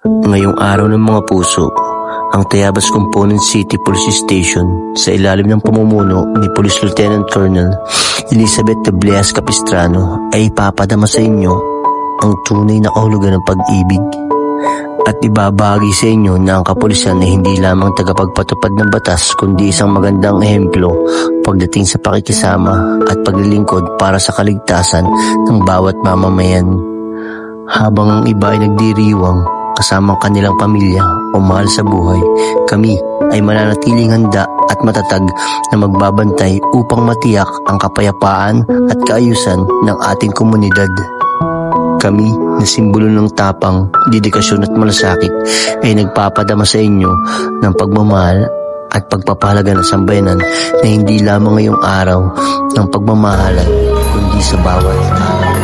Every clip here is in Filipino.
Ngayong araw ng mga puso, ang Tayabas Component City Police Station sa ilalim ng pamumuno ni Police Lieutenant Colonel Elizabeth Tableas Capistrano ay ipapadama sa inyo ang tunay na kahulugan ng pag-ibig at ibabahagi sa inyo na ang kapulisan ay hindi lamang tagapagpatupad ng batas kundi isang magandang ehemplo pagdating sa pakikisama at paglilingkod para sa kaligtasan ng bawat mamamayan. Habang ang iba ay nagdiriwang kasama ang kanilang pamilya o mahal sa buhay, kami ay mananatiling handa at matatag na magbabantay upang matiyak ang kapayapaan at kaayusan ng ating komunidad. Kami na simbolo ng tapang, dedikasyon at malasakit ay nagpapadama sa inyo ng pagmamahal at pagpapahalaga ng sambayanan na hindi lamang ngayong araw ng pagmamahalan kundi sa bawat araw.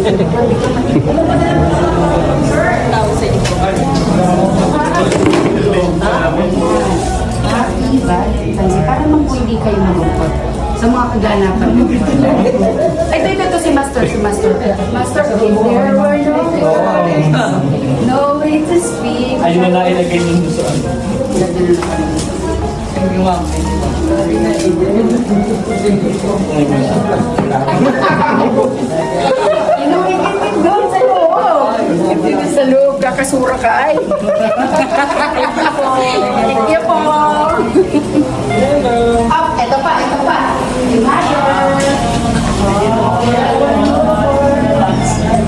Diba? Kasi para naman po hindi kayo malungkot sa mga kaganapan mo. Ay, ito si Master. Master, if there were no way to speak. Ayun na nailagay niyo sa ano. Inuwitin doon sa loob. Dito sa loob, kakasura ka ay. Thank you po. Up, ito pa.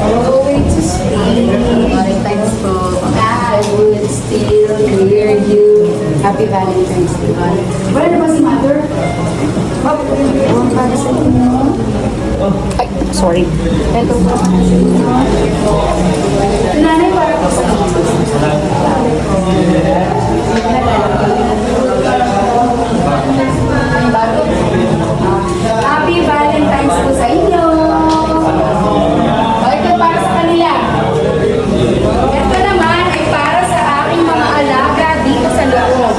No way to speak. Valentine's po. I would still hear you. Happy Valentine's Day. Wala na ba si Mother? Up, para sa inyo. Ay, sorry. Ito po. Nanay, para po sa inyo. Happy Valentine's po sa inyo. O, ito para sa kanila. Ito naman ay para sa aking mga alaga dito sa loob.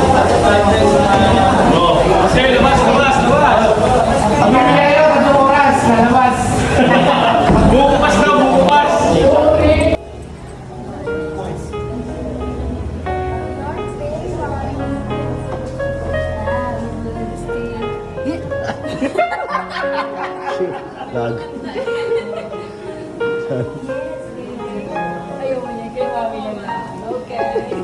Sige, labas! Bubukas na, bubukas! Lag. Ayaw mo niya, kay mami na lang. Okay.